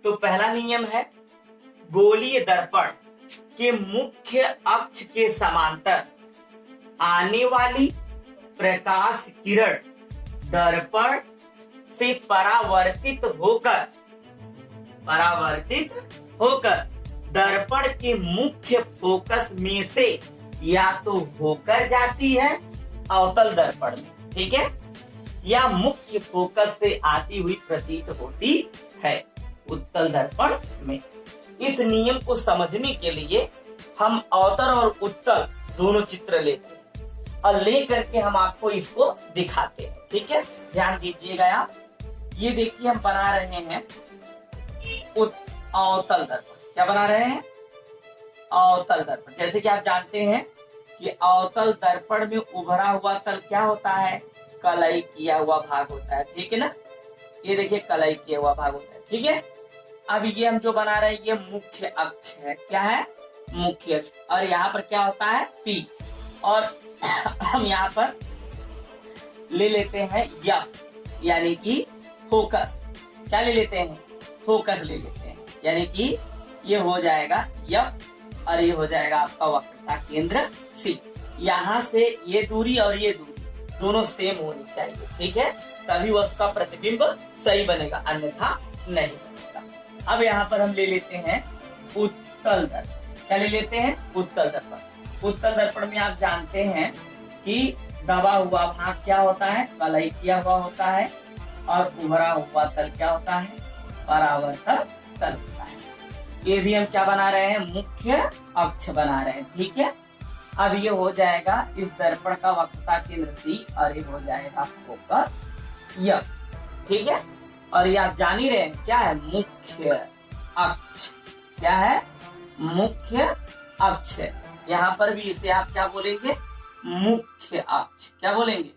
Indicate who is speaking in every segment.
Speaker 1: तो पहला नियम है गोलीय दर्पण के मुख्य अक्ष के समांतर आने वाली प्रकाश किरण दर्पण से परावर्तित होकर दर्पण के मुख्य फोकस में से या तो होकर जाती है अवतल दर्पण में, ठीक है, या मुख्य फोकस से आती हुई प्रतीत होती है उत्तल दर्पण में। इस नियम को समझने के लिए हम अवतल और उत्तल दोनों चित्र लेते हैं और ले करके हम आपको इसको दिखाते हैं, ठीक है। ध्यान दीजिएगा आप, ये देखिए हम बना रहे हैं अवतल दर्पण। क्या बना रहे हैं? अवतल दर्पण। जैसे कि आप जानते हैं कि अवतल दर्पण में उभरा हुआ तल क्या होता है? कलई किया हुआ भाग होता है, ठीक है ना। ये देखिए कलई किया हुआ भाग होता है, ठीक है। अब ये हम जो बना रहे हैं ये मुख्य अक्ष है। क्या है? मुख्य अक्ष। और यहाँ पर क्या होता है? P। और हम यहाँ पर ले लेते हैं F, यानी कि फोकस। क्या ले लेते हैं? फोकस ले लेते हैं, यानी कि ये हो जाएगा F और ये हो जाएगा आपका वक्रता केंद्र C। यहाँ से ये दूरी और ये दूरी दोनों सेम होनी चाहिए, ठीक है, तभी वस्तु का प्रतिबिंब सही बनेगा, अन्यथा नहीं बनेगा। अब यहाँ पर हम ले लेते हैं उत्तल दर्पण। क्या ले लेते हैं? उत्तल दर्पण। उत्तल दर्पण में आप जानते हैं कि दबा हुआ भाग क्या होता है? कलई किया हुआ होता है, और उभरा हुआ तल क्या होता है? परावर्तक तल होता है। ये भी हम क्या बना रहे हैं? मुख्य अक्ष बना रहे हैं, ठीक है। अब ये हो जाएगा इस दर्पण का वक्रता केंद्र C और ये हो जाएगा फोकस F, ठीक है। और ये आप जान ही रहे हैं क्या है? मुख्य अक्ष। क्या है? मुख्य अक्ष है। यहाँ पर भी इसे आप क्या बोलेंगे? मुख्य अक्ष। क्या बोलेंगे?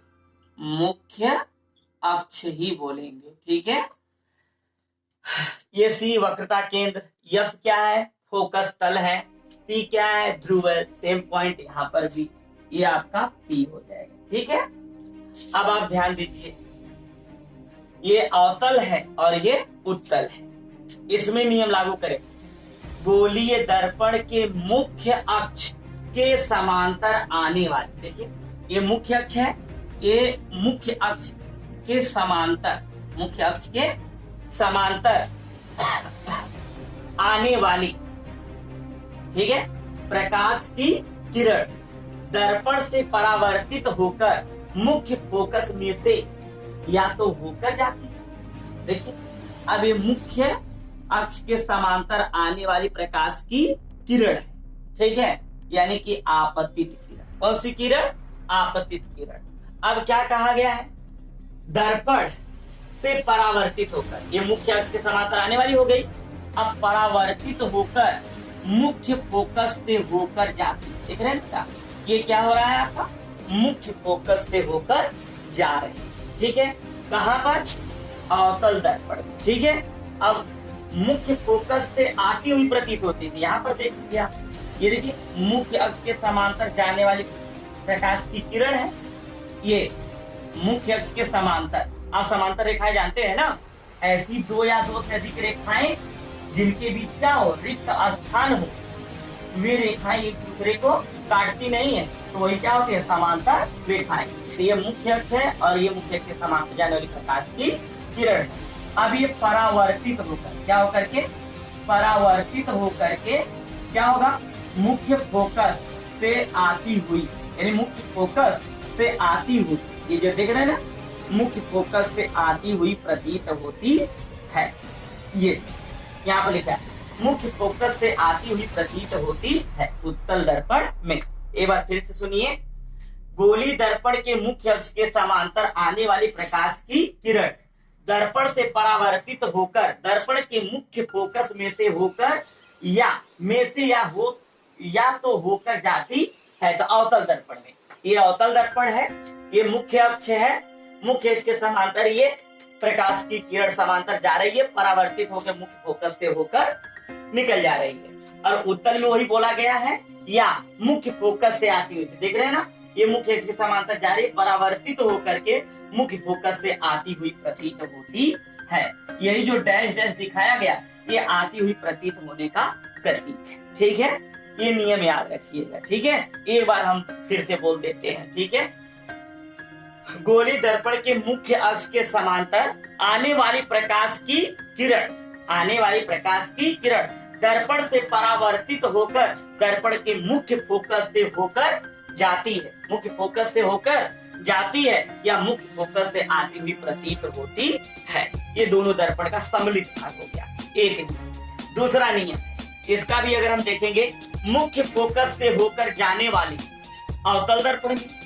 Speaker 1: मुख्य अक्ष ही बोलेंगे, ठीक है। ये C वक्रता केंद्र, F क्या है? फोकस तल है, P क्या है? ध्रुव है। सेम पॉइंट यहाँ पर भी, ये आपका P हो जाएगा, ठीक है। अब आप ध्यान दीजिए, ये अवतल है और ये उत्तल है। इसमें नियम लागू करें। गोलीय दर्पण के मुख्य अक्ष के समांतर आने वाली, देखिए ये मुख्य अक्ष है, ये मुख्य अक्ष के समांतर, मुख्य अक्ष के समांतर आने वाली, ठीक है, प्रकाश की किरण दर्पण से परावर्तित होकर मुख्य फोकस में से या तो होकर जाती है। देखिए अब ये मुख्य अक्ष के समांतर आने वाली प्रकाश की किरण है, ठीक है, यानी कि आपतित किरण। कौन सी किरण? आपतित किरण। अब क्या कहा गया है? दर्पण से परावर्तित होकर, ये मुख्य अक्ष के समांतर आने वाली हो गई, अब परावर्तित होकर मुख्य फोकस से होकर जाती है। देख रहे हैं क्या? ये क्या हो रहा है आपका? मुख्य फोकस से होकर जा रहे हैं, ठीक है। कहां पर? अवतल दर्पण, ठीक है। अब मुख्य फोकस से आती हुई प्रतीत होती थी, यहाँ पर देख लीजिए आप, ये देखिए मुख्य अक्ष के समांतर जाने वाली प्रकाश की किरण है, ये मुख्य अक्ष के समांतर। आप समांतर रेखाएं जानते हैं ना, ऐसी दो या दो से अधिक रेखाएं जिनके बीच क्या हो? रिक्त स्थान हो, वे रेखाएं एक दूसरे को काटती नहीं है, तो वही क्या होती है? समांतर रेखाएं। तो ये मुख्य अक्ष है और ये मुख्य अक्ष के समांतर जाने वाली प्रकाश की किरण है। अब ये परावर्तित होकर, क्या होकर के? परावर्तित होकर के क्या होगा? मुख्य फोकस से आती हुई, यानी मुख्य फोकस से आती हुई, ये जो देख रहे हैं ना, मुख्य फोकस से आती हुई प्रतीत होती है। ये यहाँ पर लिखा है मुख्य फोकस से आती हुई प्रतीत होती है उत्तल दर्पण में। एक बार फिर से सुनिए। गोली दर्पण के मुख्य अक्ष के समांतर आने वाली प्रकाश की किरण दर्पण से परावर्तित होकर दर्पण के मुख्य फोकस में से होकर या तो होकर जाती है। तो अवतल दर्पण में, ये अवतल दर्पण है, ये मुख्य अक्ष है, मुख्य अक्ष के समांतर ये प्रकाश की किरण समांतर जा रही है, परावर्तित होकर मुख्य फोकस से होकर निकल जा रही है। और उत्तल में वही बोला गया है, या मुख्य फोकस से आती हुई। देख रहे हैं ना, ये मुख्य अक्ष के समांतर जा रही है, परावर्तित होकर के मुख्य फोकस से आती हुई प्रतीत होती है। यही जो डैश डैश दिखाया गया ये आती हुई प्रतीत होने का प्रतीक है। ठीक है, ये नियम याद रखिएगा। ठीक है, एक बार हम फिर से बोल देते हैं। ठीक है, गोली दर्पण के मुख्य अक्ष के समांतर आने वाली प्रकाश की किरण, आने वाली प्रकाश की किरण दर्पण से परावर्तित होकर दर्पण के मुख्य फोकस से होकर जाती है, मुख्य फोकस से होकर जाती है या मुख्य फोकस से आती हुई प्रतीत होती है। ये दोनों दर्पण का सम्मिलित भाग हो गया। एक नियम। दूसरा नियम, इसका भी अगर हम देखेंगे, मुख्य फोकस से होकर जाने वाली अवतल दर्पण में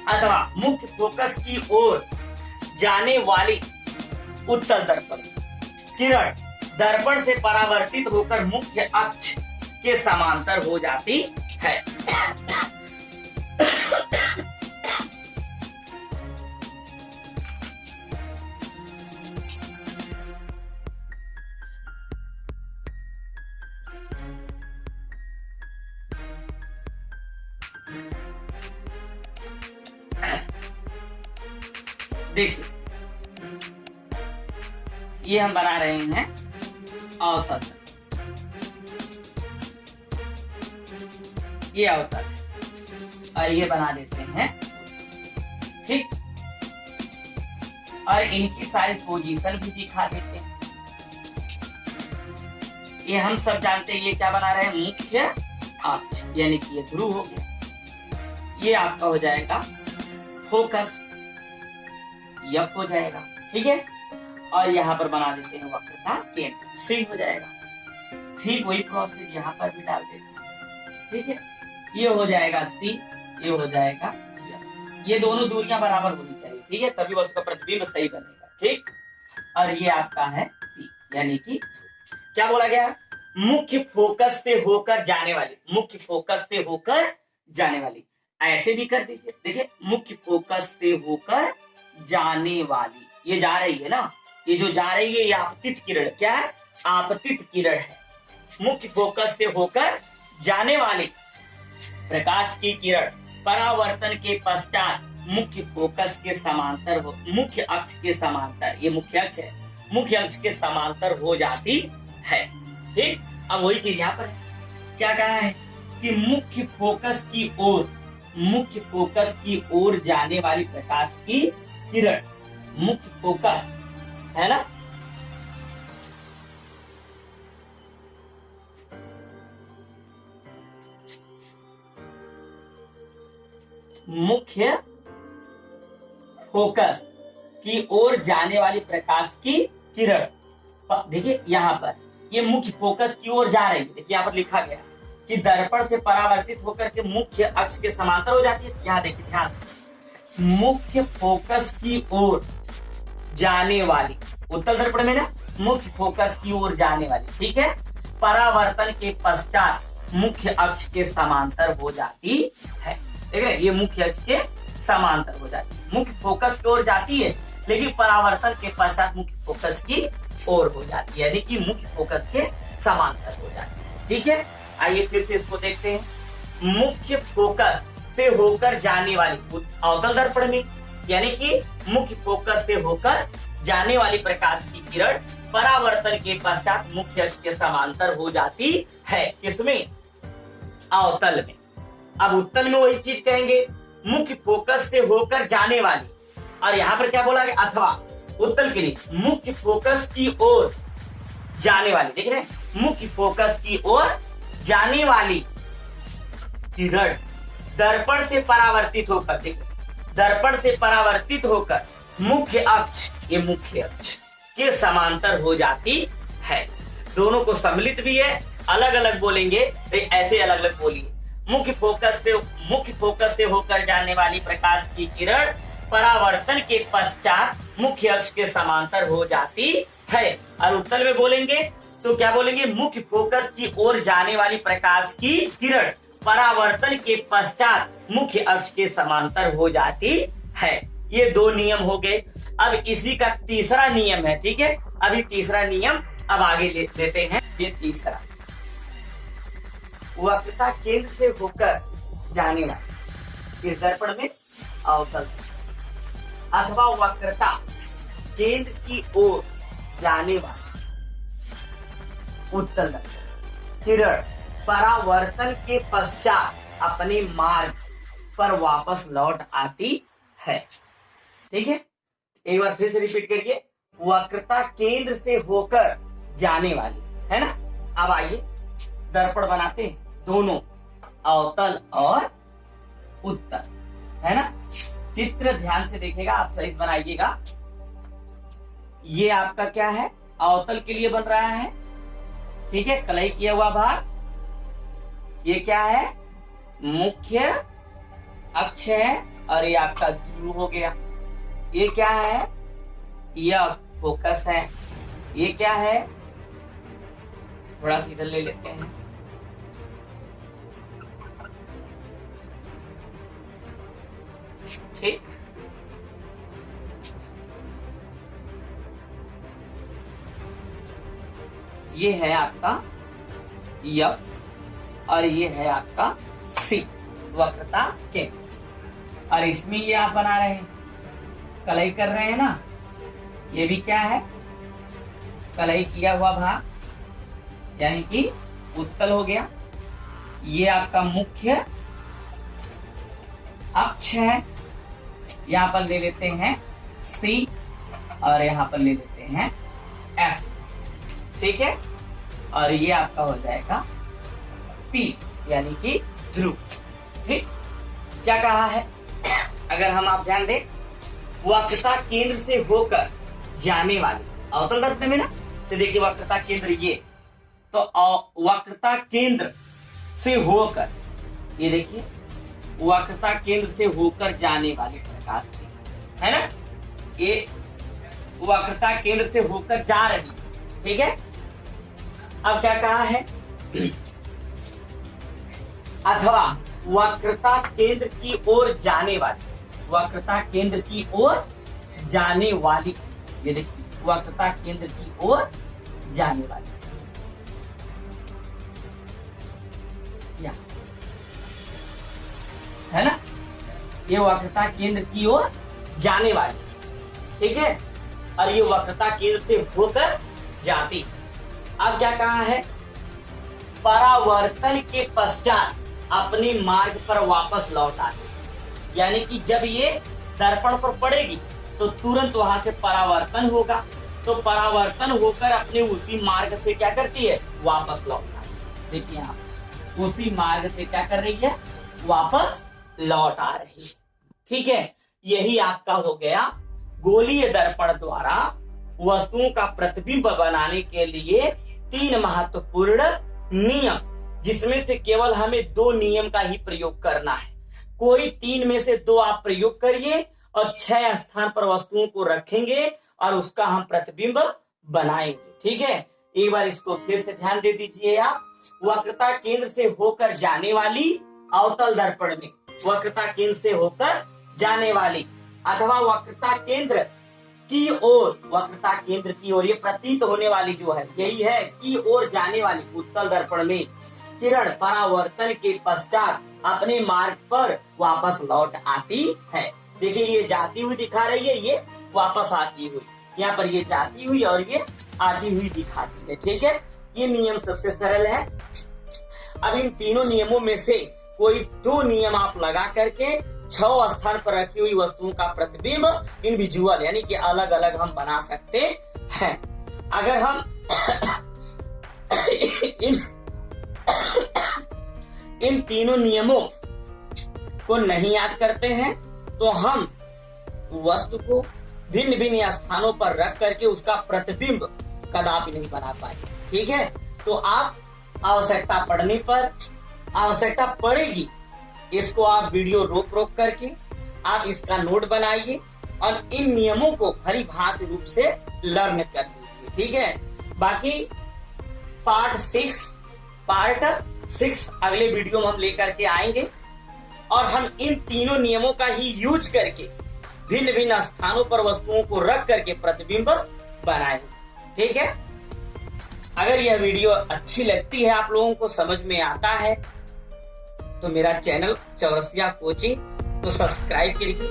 Speaker 1: अथवा मुख्य फोकस की ओर जाने वाली उत्तल दर्पण किरण दर्पण से परावर्तित होकर मुख्य अक्ष के समांतर हो जाती है। देखिए, ये हम बना रहे हैं अवतल, ये अवतल और ये बना देते हैं। ठीक, और इनकी सारी पोजीशन भी दिखा देते हैं। ये हम सब जानते हैं, ये क्या बना रहे हैं, मुख्य अक्ष, यानी कि ये ध्रुव हो गया। ये आपका हो जाएगा फोकस, यप हो जाएगा। ठीक है, और यहाँ पर बना देते हैं वक्रता केंद्र, सी हो जाएगा। ठीक वही प्रोसेस यहाँ पर भी डाल देते हैं। ठीक है, ये हो जाएगा सी, ये हो जाएगा यप। ये दोनों दूरियां बराबर होनी चाहिए। ठीक है, तभी उसका प्रतिबिंब सही बनेगा। ठीक, और ये आपका है पी, यानी कि क्या बोला गया, मुख्य फोकस से होकर जाने वाली, मुख्य फोकस से होकर जाने वाली। ऐसे भी कर दीजिए। देखिए, मुख्य फोकस से होकर जाने वाली, ये जा रही है ना, ये जो जा रही है ये आपतित किरण, क्या है, आपतित किरण है। मुख्य फोकस से होकर जाने वाली प्रकाश की किरण परावर्तन के पश्चात मुख्य फोकस के समांतर हो, मुख्य अक्ष के समांतर, ये मुख्य अक्ष है, मुख्य अक्ष के समांतर हो जाती है। ठीक, अब वही चीज यहाँ पर है। क्या कहा है कि मुख्य फोकस की ओर, मुख्य फोकस की ओर जाने वाली प्रकाश की किरण, मुख्य फोकस है ना, मुख्य फोकस की ओर जाने वाली प्रकाश की किरण। देखिए यहाँ पर ये मुख्य फोकस की ओर जा रही है। देखिए यहाँ पर लिखा गया कि दर्पण से परावर्तित होकर के मुख्य अक्ष के समांतर हो जाती है। यहाँ देखिए ध्यान, मुख्य फोकस की ओर जाने वाली, उत्तल दर्पण में ना मुख्य फोकस की ओर जाने वाली, ठीक है, परावर्तन के पश्चात मुख्य अक्ष के समांतर हो जाती है। ठीक है, ये मुख्य अक्ष के समांतर हो जाती है। मुख्य फोकस की ओर जाती है लेकिन परावर्तन के पश्चात मुख्य फोकस की ओर हो जाती है, यानी कि मुख्य फोकस के समांतर हो जाती है। ठीक है, आइए फिर से इसको देखते हैं। मुख्य फोकस से होकर जाने वाली अवतल दर्पण में, यानी कि मुख्य फोकस से होकर जाने वाली प्रकाश की किरण परावर्तन के पश्चात मुख्य अक्ष के समांतर हो जाती है। किसमें, अवतल में। अब उत्तल में वही चीज कहेंगे, मुख्य फोकस से होकर जाने वाली, और यहाँ पर क्या बोला गया, अथवा उत्तल के लिए मुख्य फोकस की ओर जाने वाली। देख रहे हैं, मुख्य फोकस की ओर जाने वाली किरण दर्पण से परावर्तित होकर, देखिए दर्पण से परावर्तित होकर मुख्य अक्ष, ये मुख्य अक्ष के समांतर हो जाती है। दोनों को सम्मिलित भी है, अलग अलग बोलेंगे ऐसे अलग अलग बोलिए। मुख्य फोकस से होकर जाने वाली प्रकाश की किरण परावर्तन के पश्चात मुख्य अक्ष के समांतर हो जाती है। और उत्तल में बोलेंगे तो क्या बोलेंगे, मुख्य फोकस की ओर जाने वाली प्रकाश की किरण परावर्तन के पश्चात मुख्य अक्ष के समांतर हो जाती है। ये दो नियम हो गए। अब इसी का तीसरा नियम है। ठीक है, अभी तीसरा नियम अब आगे लेते हैं। ये तीसरा, वक्रता केंद्र से होकर जाने वाली, इस दर्पण में अवतल, अथवा वक्रता केंद्र की ओर जाने वाली उत्तल दर्पण किरण परावर्तन के पश्चात अपने मार्ग पर वापस लौट आती है। ठीक है, एक बार फिर से रिपीट करिए। वक्रता केंद्र से होकर जाने वाली, है ना। अब आइए दर्पण बनाते हैं, दोनों अवतल और उत्तल, है ना। चित्र ध्यान से देखेगा, आप सही से बनाइएगा। ये आपका क्या है, अवतल के लिए बन रहा है, ठीक है, कलई किया हुआ भाग। ये क्या है, मुख्य अक्ष है, और ये आपका ध्रुव हो गया। ये क्या है, यह फोकस है। ये क्या है, थोड़ा सा इधर ले लेते हैं, ठीक। ये है आपका F और ये है आपका C, वक्रता केंद्र। और इसमें ये आप बना रहे हैं, कलई कर रहे हैं ना। ये भी क्या है, कलई किया हुआ भाग, यानी कि उत्तल हो गया। ये आपका मुख्य अक्ष है, यहां पर ले लेते हैं C और यहां पर ले लेते हैं F, ठीक है। और ये आपका हो जाएगा P, यानी कि ध्रुव, ठीक। क्या कहा है, अगर हम आप ध्यान दें, वक्रता केंद्र से होकर जाने वाली अवतल दर्पण में ना, तो देखिए वक्रता केंद्र ये, तो वक्रता केंद्र से होकर, ये देखिए वक्रता केंद्र से होकर जाने वाले प्रकाश की, है ना। ये वक्रता केंद्र से होकर जा रही, ठीक है। अब क्या कहा है, अथवा वक्रता केंद्र की ओर जाने वाली, वक्रता केंद्र की ओर जाने वाली, ये देखिए वक्रता केंद्र की ओर जाने वाली, है ना। ये वक्रता केंद्र की ओर जाने वाली, ठीक है। और ये वक्रता केंद्र से होकर जाती। अब क्या कहा है, परावर्तन के पश्चात अपने मार्ग पर वापस लौट आती, यानी कि जब ये दर्पण पर पड़ेगी तो तुरंत वहां से परावर्तन होगा, तो परावर्तन होकर अपने उसी मार्ग से क्या करती है, वापस लौट आती। देखिए आप, उसी मार्ग से क्या कर रही है, वापस लौट आ रही, ठीक है। यही आपका हो गया गोलीय दर्पण द्वारा वस्तुओं का प्रतिबिंब बनाने के लिए 3 महत्वपूर्ण नियम, जिसमें से केवल हमें 2 नियम का ही प्रयोग करना है। कोई 3 में से 2 आप प्रयोग करिए और 6 स्थान पर वस्तुओं को रखेंगे और उसका हम प्रतिबिंब बनाएंगे, ठीक है। एक बार इसको फिर से ध्यान दे दीजिए आप। वक्रता केंद्र से होकर जाने वाली अवतल दर्पण में, वक्रता केंद्र से होकर जाने वाली अथवा वक्रता केंद्र की ओर, वक्रता केंद्र की ओर, ये प्रतीत होने वाली जो है, यही है की ओर जाने वाली उत्तल दर्पण में किरण परावर्तन के पश्चात अपने मार्ग पर वापस लौट आती है। देखिए ये जाती हुई दिखा रही है, ये वापस आती हुई, यहाँ पर ये जाती हुई और ये आती हुई दिखाती है, ठीक है। ये नियम सबसे सरल है। अब इन तीनों नियमों में से कोई 2 नियम आप लगा करके 6 स्थान पर रखी हुई वस्तुओं का प्रतिबिंब इनविजुअल, यानी कि अलग अलग हम बना सकते हैं। अगर हम इन तीनों नियमों को नहीं याद करते हैं तो हम वस्तु को भिन्न भिन्न स्थानों पर रख करके उसका प्रतिबिंब कदापि नहीं बना पाएंगे, ठीक है। तो आप आवश्यकता पड़ने पर, आवश्यकता पड़ेगी, इसको आप वीडियो रोक रोक करके आप इसका नोट बनाइए और इन नियमों को भली भांति रूप से लर्न कर लीजिए, ठीक है। बाकी पार्ट 6 अगले वीडियो में हम लेकर के आएंगे और हम इन तीनों नियमों का ही यूज करके भिन्न भिन्न स्थानों पर वस्तुओं को रख करके प्रतिबिंब बनाएंगे, ठीक है। अगर यह वीडियो अच्छी लगती है, आप लोगों को समझ में आता है, तो मेरा चैनल चौरसिया कोचिंग को सब्सक्राइब करिए।